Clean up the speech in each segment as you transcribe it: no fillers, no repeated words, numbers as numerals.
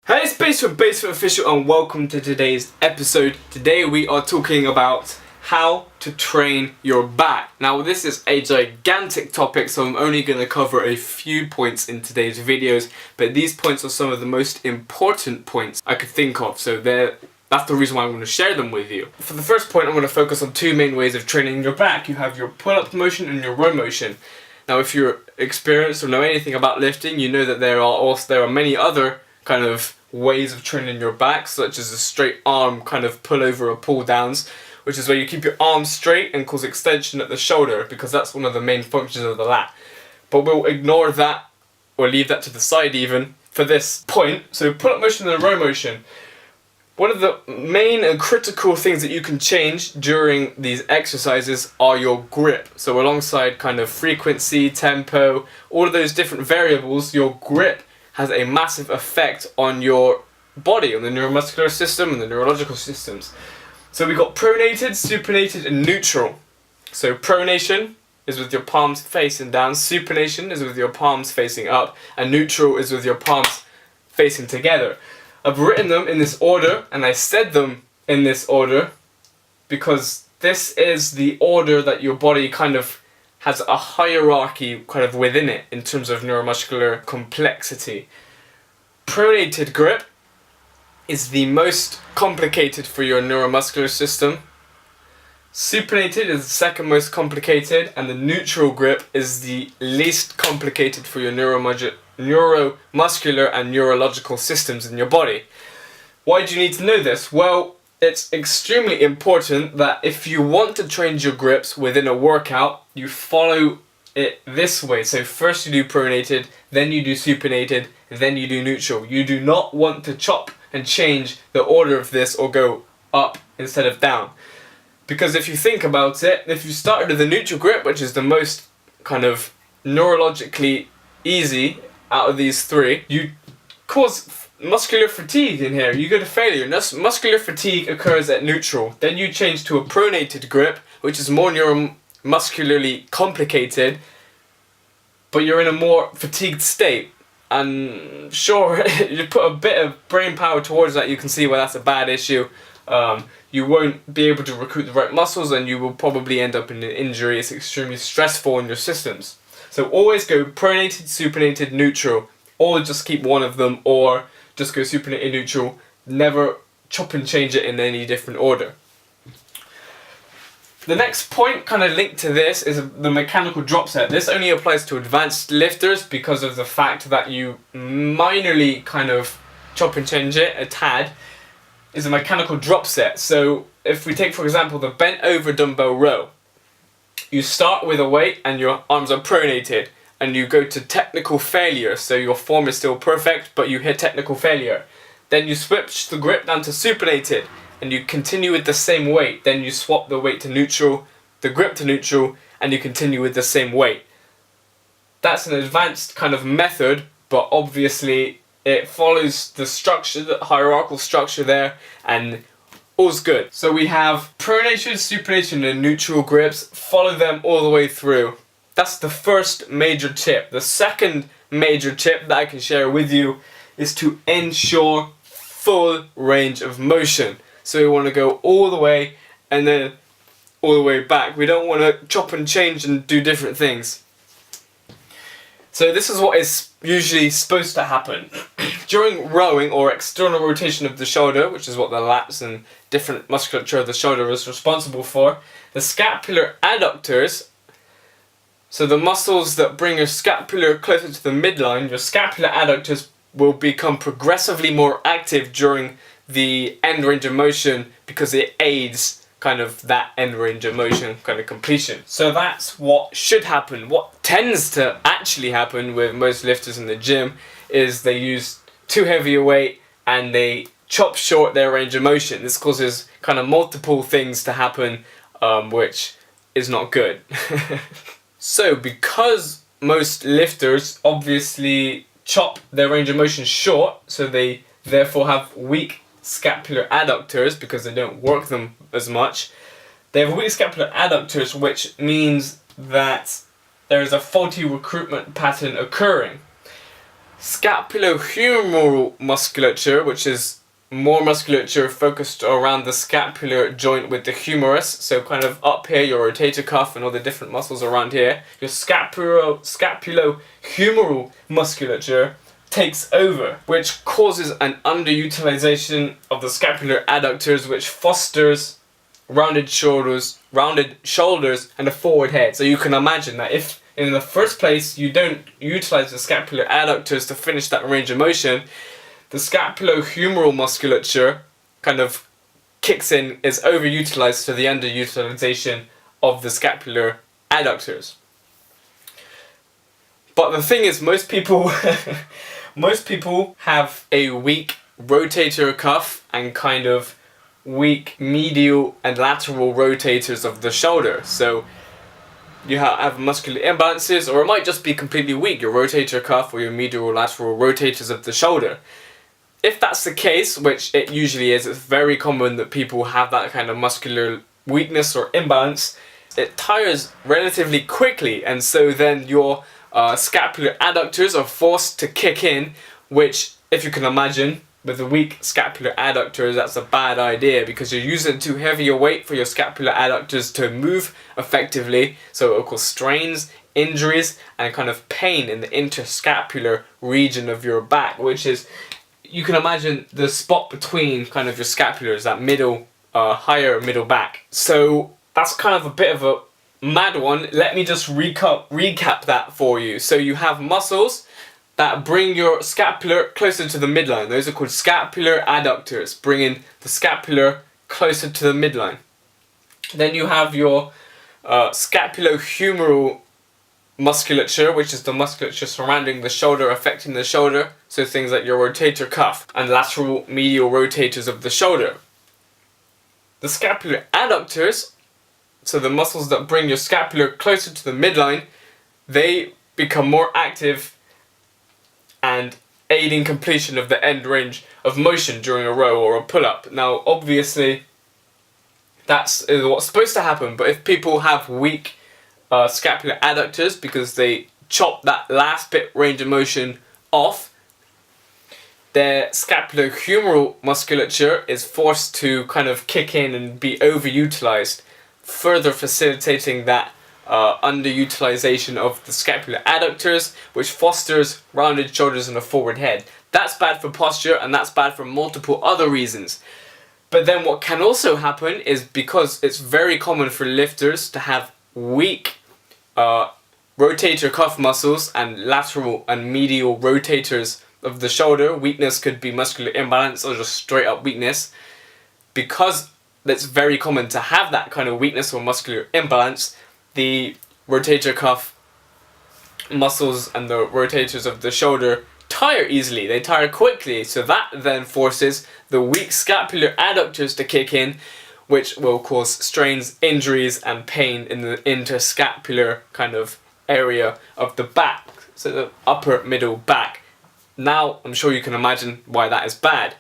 Hey, it's Base from Basement Official and welcome to today's episode. Today we are talking about how to train your back. Now this is a gigantic topic, so I'm only going to cover a few points in today's videos, but these points are some of the most important points I could think of, so that's the reason why I'm going to share them with you. For the first point, I'm going to focus on two main ways of training your back. You have your pull-up motion and your row motion. Now if you're experienced or know anything about lifting, you know that there are many other kind of ways of training your back, such as a straight arm kind of pull over or pull downs, which is where you keep your arms straight and cause extension at the shoulder, because that's one of the main functions of the lat. But we'll ignore that or leave that to the side even for this point. So pull-up motion and row motion. One of the main and critical things that you can change during these exercises are your grip. So alongside kind of frequency, tempo, all of those different variables, your grip has a massive effect on your body, on the neuromuscular system and the neurological systems. So we've got pronated, supinated and neutral. So pronation is with your palms facing down, supination is with your palms facing up, and neutral is with your palms facing together. I've written them in this order and I said them in this order because this is the order that your body kind of has a hierarchy kind of within it in terms of neuromuscular complexity. Pronated grip is the most complicated for your neuromuscular system. Supinated is the second most complicated, and the neutral grip is the least complicated for your neuromuscular and neurological systems in your body. Why do you need to know this? Well, it's extremely important that if you want to train your grips within a workout, you follow it this way. So first you do pronated, then you do supinated, then you do neutral. You do not want to chop and change the order of this or go up instead of down. Because if you think about it, if you started with the neutral grip, which is the most kind of neurologically easy out of these three, you cause muscular fatigue in here. You go to failure. Muscular fatigue occurs at neutral. Then you change to a pronated grip, which is more neuromuscularly complicated, but you're in a more fatigued state. And sure, you put a bit of brain power towards that, you can see why that's a bad issue. You won't be able to recruit the right muscles and you will probably end up in an injury. It's extremely stressful on your systems. So always go pronated, supinated, neutral, or just keep one of them, or just go supinated, neutral. Never chop and change it in any different order. The next point kind of linked to this is the mechanical drop set. This only applies to advanced lifters because of the fact that you minorly kind of chop and change it a tad. Is a mechanical drop set. So if we take for example the bent over dumbbell row, you start with a weight and your arms are pronated and you go to technical failure, so your form is still perfect but you hit technical failure. Then you switch the grip down to supinated and you continue with the same weight. Then you swap the weight to neutral, the grip to neutral, and you continue with the same weight. That's an advanced kind of method, but obviously it follows the structure, the hierarchical structure there, and all's good. So we have pronation, supination, and neutral grips. Follow them all the way through. That's the first major tip. The second major tip that I can share with you is to ensure full range of motion. So we want to go all the way and then all the way back. We don't want to chop and change and do different things. So this is what is usually supposed to happen. During rowing or external rotation of the shoulder, which is what the lats and different musculature of the shoulder is responsible for, the scapular adductors, so the muscles that bring your scapula closer to the midline, your scapular adductors will become progressively more active during the end range of motion because it aids kind of that end range of motion kind of completion. So that's what should happen. What tends to actually happen with most lifters in the gym is they use too heavy a weight and they chop short their range of motion. This causes kind of multiple things to happen, which is not good. So because most lifters obviously chop their range of motion short, so they therefore have weak scapular adductors because they don't work them as much. They have weak scapular adductors, which means that there is a faulty recruitment pattern occurring. scapulohumeral musculature, which is more musculature focused around the scapular joint with the humerus, so kind of up here, your rotator cuff and all the different muscles around here. Your scapulohumeral musculature takes over, which causes an underutilization of the scapular adductors, which fosters rounded shoulders and a forward head. So you can imagine that if in the first place you don't utilize the scapular adductors to finish that range of motion, the scapulohumeral musculature kind of kicks in, is overutilized to the underutilization of the scapular adductors. But the thing is, most people have a weak rotator cuff and kind of weak medial and lateral rotators of the shoulder. So you have muscular imbalances, or it might just be completely weak, your rotator cuff or your medial or lateral rotators of the shoulder. If that's the case, which it usually is, it's very common that people have that kind of muscular weakness or imbalance, it tires relatively quickly, and so then your scapular adductors are forced to kick in, which, if you can imagine, with a weak scapular adductors, that's a bad idea because you're using too heavy a weight for your scapular adductors to move effectively, so it will cause strains, injuries, and kind of pain in the interscapular region of your back, which is, you can imagine the spot between kind of your scapulars, that middle, higher middle back. So that's kind of a bit of a mad one. Let me just recap that for you. So you have muscles that bring your scapular closer to the midline. Those are called scapular adductors, bringing the scapular closer to the midline. Then you have your scapulohumeral musculature, which is the musculature surrounding the shoulder, affecting the shoulder, so things like your rotator cuff and lateral medial rotators of the shoulder. The scapular adductors, so the muscles that bring your scapular closer to the midline, they become more active and aiding completion of the end range of motion during a row or a pull-up. Now obviously that's what's supposed to happen, but if people have weak scapular adductors because they chop that last bit range of motion off, their scapulohumeral musculature is forced to kind of kick in and be overutilized, further facilitating that underutilization of the scapular adductors, which fosters rounded shoulders and a forward head. That's bad for posture, and that's bad for multiple other reasons. But then what can also happen is, because it's very common for lifters to have weak rotator cuff muscles and lateral and medial rotators of the shoulder. Weakness could be muscular imbalance or just straight up weakness. Because it's very common to have that kind of weakness or muscular imbalance, the rotator cuff muscles and the rotators of the shoulder tire easily, they tire quickly, so that then forces the weak scapular adductors to kick in, which will cause strains, injuries, and pain in the interscapular kind of area of the back, so the upper middle back. Now, I'm sure you can imagine why that is bad.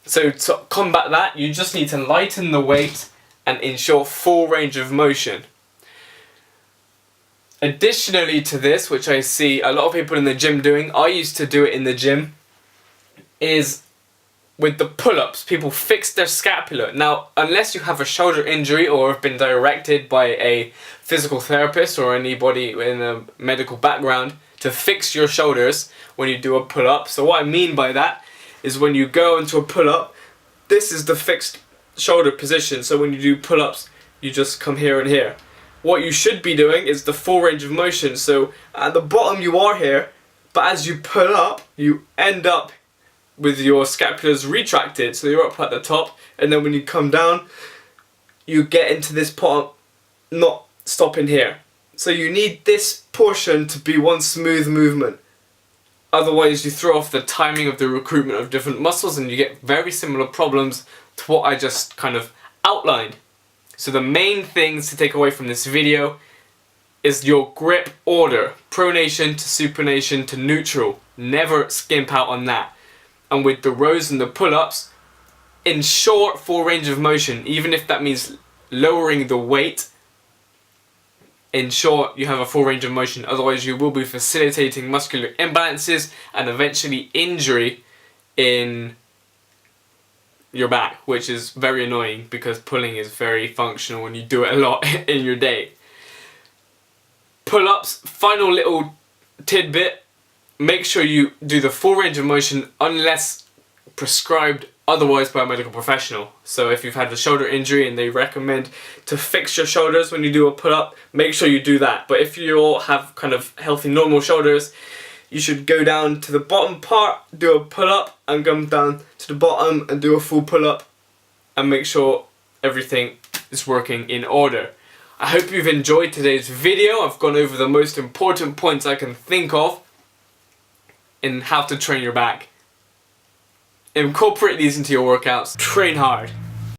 So to combat that, you just need to lighten the weight and ensure full range of motion. Additionally to this, which I see a lot of people in the gym doing, I used to do it in the gym, is with the pull-ups. People fix their scapula. Now, unless you have a shoulder injury or have been directed by a physical therapist or anybody in a medical background to fix your shoulders when you do a pull-up. So what I mean by that is, when you go into a pull-up, this is the fixed shoulder position. So when you do pull-ups, you just come here and here. What you should be doing is the full range of motion. So at the bottom you are here, but as you pull up, you end up with your scapulars retracted, so you're up at the top, and then when you come down, you get into this part, not stopping here. So you need this portion to be one smooth movement. Otherwise you throw off the timing of the recruitment of different muscles and you get very similar problems to what I just kind of outlined. So the main things to take away from this video is your grip order, pronation to supination to neutral. Never skimp out on that. And with the rows and the pull-ups, ensure full range of motion, even if that means lowering the weight ensure you have a full range of motion, otherwise you will be facilitating muscular imbalances and eventually injury in your back, which is very annoying because pulling is very functional and you do it a lot in your day. Pull-ups, final little tidbit, make sure you do the full range of motion unless prescribed otherwise by a medical professional. So if you've had a shoulder injury and they recommend to fix your shoulders when you do a pull-up, make sure you do that. But if you all have kind of healthy normal shoulders, you should go down to the bottom part, do a pull-up, and come down to the bottom and do a full pull-up, and make sure everything is working in order. I hope you've enjoyed today's video. I've gone over the most important points I can think of in how to train your back. Incorporate these into your workouts. Train hard.